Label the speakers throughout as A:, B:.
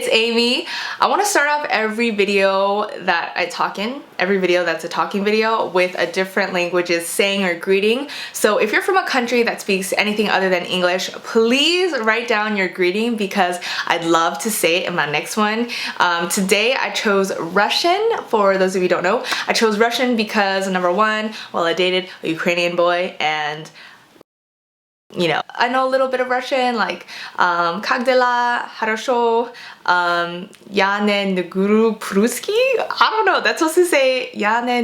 A: it's Amy. I want to start off every video that I talk in, every video that's a talking video, with a different language's saying or greeting. So if you're from a country that speaks anything other than English, please write down your greeting because I'd love to say it in my next one. Today I chose Russian. For those of you who don't know, I chose Russian because number one, well, I dated a Ukrainian boy and you know, I know a little bit of Russian, like как дела, хорошо, я не говорю по-русски. I don't know, that's supposed to say я не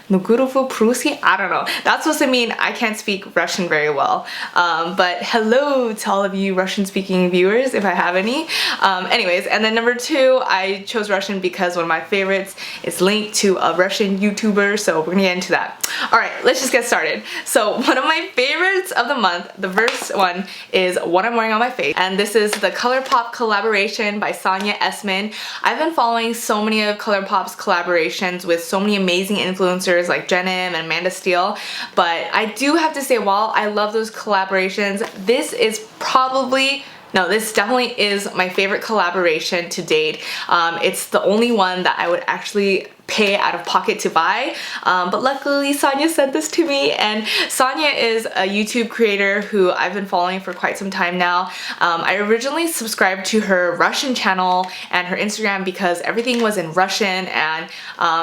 A: говорю по-русски. I don't know, that's supposed to mean I can't speak Russian very well. But hello to all of you Russian speaking viewers, if I have any. Anyways, and then number two, I chose Russian because one of my favorites is linked to a Russian YouTuber, so we're gonna get into that. Alright, let's just get started. So one of my favorites of the month, the first one, is what I'm wearing on my face, and this is the Colourpop collaboration by Sonya Esman. I've been following so many of Colourpop's collaborations with so many amazing influencers like Jen and Amanda Steele, but I do have to say, while I love those collaborations, this is probably this definitely is my favorite collaboration to date. It's the only one that I would actually pay out of pocket to buy, but luckily Sonya sent this to me, and Sonya is a YouTube creator who I've been following for quite some time now. I originally subscribed to her Russian channel and her Instagram because everything was in Russian, and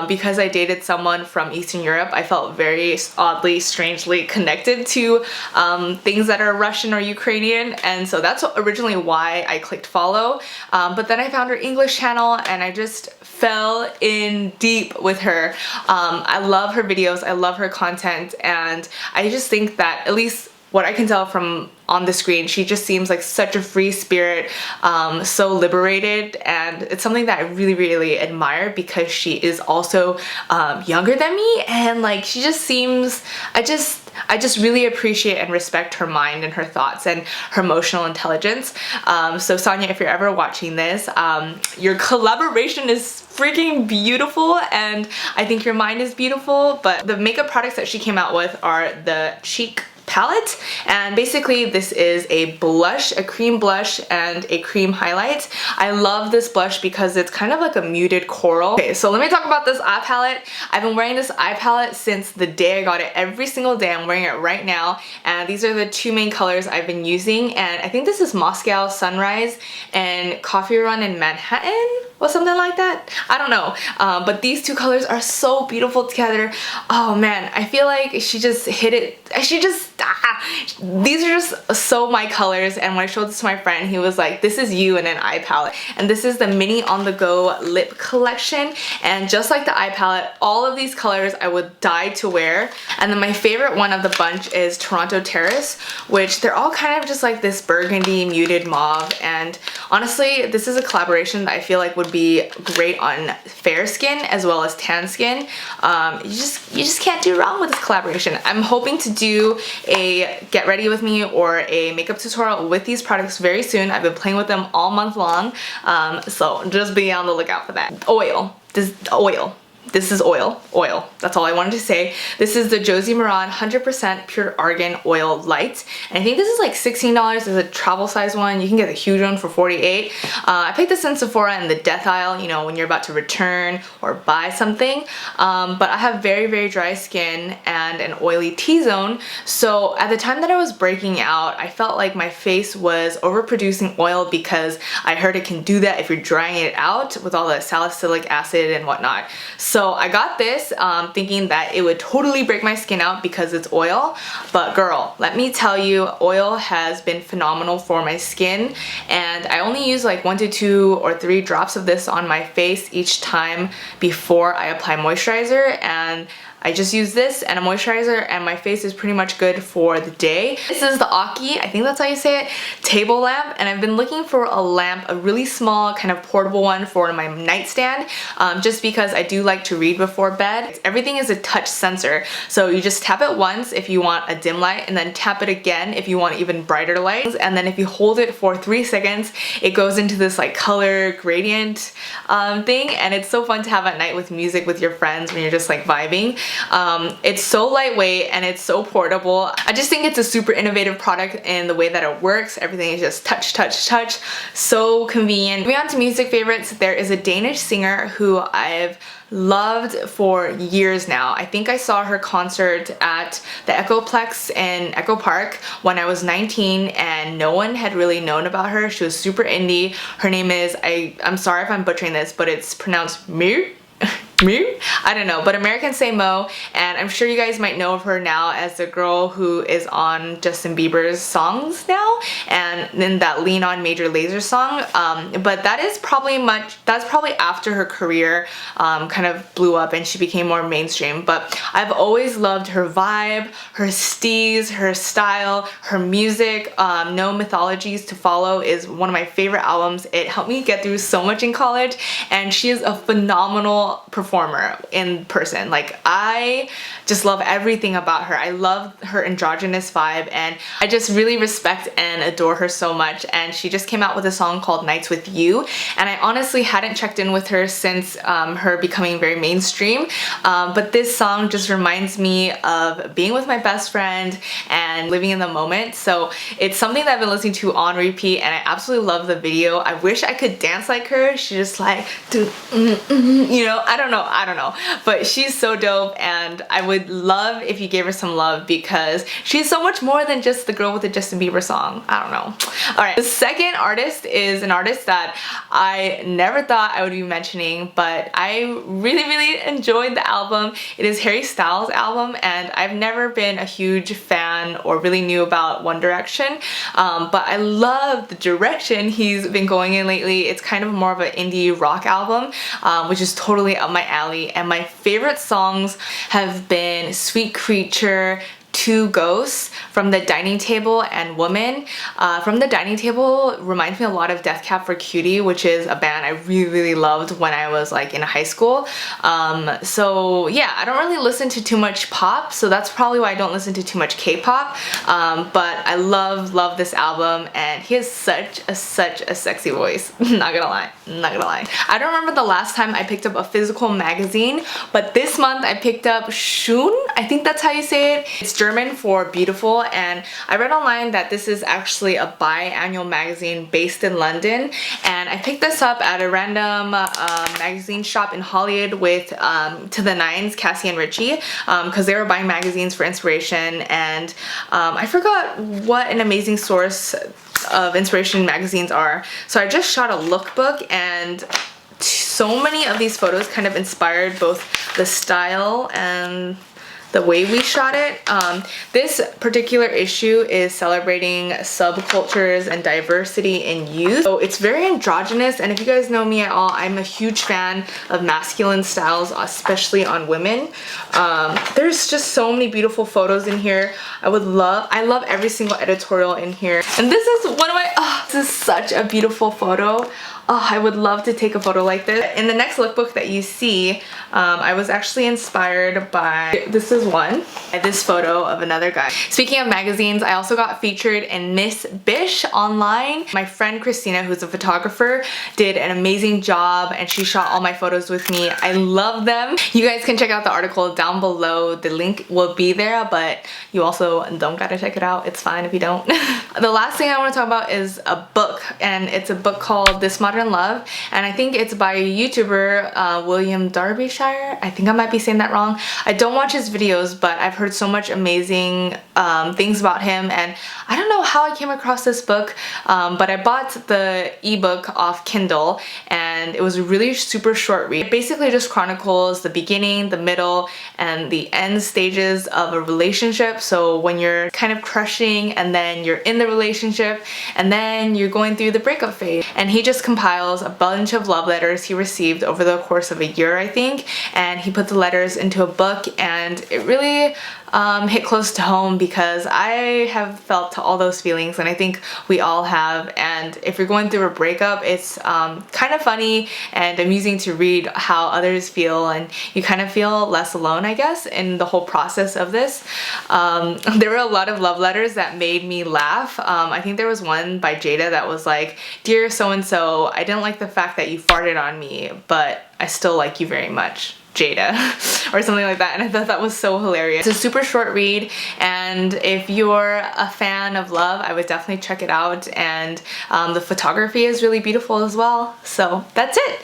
A: because I dated someone from Eastern Europe, I felt very oddly, strangely connected to things that are Russian or Ukrainian, and so that's originally why I clicked follow. But then I found her English channel and I just fell in deep with her. I love her videos, I love her content, and I just think that, at least what I can tell from on the screen, she just seems like such a free spirit, so liberated, and it's something that I really admire because she is also younger than me, and like she just seems, I just really appreciate and respect her mind and her thoughts and her emotional intelligence. So Sonya, if you're ever watching this, your collaboration is freaking beautiful, and I think your mind is beautiful, but the makeup products that she came out with are the Cheek palette, and basically this is a blush, a cream blush and a cream highlight. I love this blush because it's kind of like a muted coral. Okay, so let me talk about this eye palette. I've been wearing this eye palette since the day I got it. Every single day I'm wearing it right now, and these are the two main colors I've been using, and I think this is Moscow Sunrise and Coffee Run in Manhattan or something like that. I don't know, but these two colors are so beautiful together. Oh man, I feel like she just hit it. These are just so my colors, and when I showed this to my friend, he was like, this is you in an eye palette. And this is the mini on the go lip collection, and just like the eye palette, all of these colors I would die to wear. And then my favorite one of the bunch is Toronto Terrace, which they're all kind of just like this burgundy muted mauve, and honestly this is a collaboration that I feel like would be great on fair skin as well as tan skin. You just can't do wrong with this collaboration. I'm hoping to do a get ready with me or a makeup tutorial with these products very soon. I've been playing with them all month long, so just be on the lookout for that. This is oil. That's all I wanted to say. This is the Josie Maran 100% pure Argan oil light, and I think this is like $16. There's a travel size one. You can get the huge one for $48. I picked this in Sephora in the death aisle, you know, when you're about to return or buy something. But I have very dry skin and an oily T-zone, so at the time that I was breaking out, I felt like my face was overproducing oil because I heard it can do that if you're drying it out with all the salicylic acid and whatnot. So I got this thinking that it would totally break my skin out because it's oil, but girl, let me tell you, oil has been phenomenal for my skin, and I only use like 1 to 2 or 3 drops of this on my face each time before I apply moisturizer, and I just use this and a moisturizer, and my face is pretty much good for the day. This is the Aukey, I think that's how you say it, table lamp, and I've been looking for a lamp, a really small kind of portable one for my nightstand, just because I do like to read before bed. Everything is a touch sensor, so you just tap it once if you want a dim light, and then tap it again if you want even brighter lights, and then if you hold it for 3 seconds, it goes into this like color gradient thing, and it's so fun to have at night with music with your friends when you're just like vibing. It's so lightweight and it's so portable. I just think it's a super innovative product in the way that it works. Everything is just touch, touch, touch. So convenient. Moving on to music favorites, there is a Danish singer who I've loved for years now. I think I saw her concert at the Echoplex in Echo Park when I was 19 and no one had really known about her. She was super indie. Her name is, I'm sorry if I'm butchering this, but it's pronounced Mir. I don't know, but Americans say Mo, and I'm sure you guys might know of her now as the girl who is on Justin Bieber's songs now, and then that Lean On Major Lazer song, but that's probably after her career kind of blew up and she became more mainstream. But I've always loved her vibe, her steez, her style, her music. No Mythologies to Follow is one of my favorite albums. It helped me get through so much in college, and she is a phenomenal performer in person. Like, I just love everything about her. I love her androgynous vibe, and I just really respect and adore her so much. And she just came out with a song called Nights With You, and I honestly hadn't checked in with her since her becoming very mainstream, but this song just reminds me of being with my best friend and living in the moment. So it's something that I've been listening to on repeat, and I absolutely love the video. I wish I could dance like her. She's just like, you know, I don't know, but she's so dope, and I would love if you gave her some love because she's so much more than just the girl with the Justin Bieber song. I don't know. Alright, the second artist is an artist that I never thought I would be mentioning, but I really enjoyed the album. It is Harry Styles' album, and I've never been a huge fan or really knew about One Direction, but I love the direction he's been going in lately. It's kind of more of an indie rock album, which is totally up my alley, and my favorite songs have been Sweet Creature, Two Ghosts, From the Dining Table, and Woman. From the Dining Table reminds me a lot of Death Cab for Cutie, which is a band I really loved when I was like in high school. So yeah, I don't really listen to too much pop, so that's probably why I don't listen to too much K-pop, but I love this album, and he has such a sexy voice. Not gonna lie. I don't remember the last time I picked up a physical magazine, but this month I picked up Schön. I think that's how you say it. It's German for beautiful, and I read online that this is actually a biannual magazine based in London, and I picked this up at a random magazine shop in Hollywood with To the Nines, Cassie and Richie, because they were buying magazines for inspiration, and I forgot what an amazing source of inspiration magazines are. So I just shot a lookbook, and so many of these photos kind of inspired both the style and the way we shot it. This particular issue is celebrating subcultures and diversity in youth. So it's very androgynous, and if you guys know me at all, I'm a huge fan of masculine styles, especially on women. There's just so many beautiful photos in here. I love every single editorial in here. And this is one of my, this is such a beautiful photo. Oh, I would love to take a photo like this. In the next lookbook that you see, I was actually inspired by, this photo of another guy. Speaking of magazines, I also got featured in Miss Bish online. My friend Christina, who's a photographer, did an amazing job, and she shot all my photos with me. I love them. You guys can check out the article down below. The link will be there, but you also don't gotta check it out. It's fine if you don't. The last thing I want to talk about is a book, and it's a book called This Modern Love, and I think it's by a YouTuber, William Derbyshire. I think I might be saying that wrong. I don't watch his videos, but I've heard so much amazing things about him, and I don't know how I came across this book, but I bought the ebook off Kindle, and it was a really super short read. It basically just chronicles the beginning, the middle, and the end stages of a relationship. So when you're kind of crushing, and then you're in the relationship, and then you're going through the breakup phase. And he just compiles a bunch of love letters he received over the course of a year, I think, and he put the letters into a book, and it really hit close to home because I have felt all those feelings, and I think we all have. And if you're going through a breakup, it's kind of funny and amusing to read how others feel, and you kind of feel less alone, I guess, in the whole process of this. There were a lot of love letters that made me laugh. I think there was one by Jada that was like, "Dear so-and-so, I didn't like the fact that you farted on me, but I still like you very much. Jada or something like that, and I thought that was so hilarious. It's a super short read, and if you're a fan of love, I would definitely check it out, and the photography is really beautiful as well. So that's it.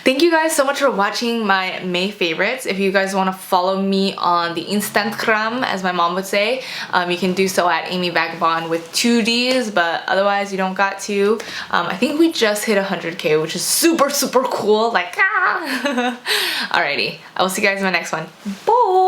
A: Thank you guys so much for watching my May favorites. If you guys want to follow me on the Instagram, as my mom would say, you can do so at Amy Vagabond with 2 D's, but otherwise you don't got to. I think we just hit 100K, which is super cool, like ah! Alrighty, I will see you guys in my next one. Bye!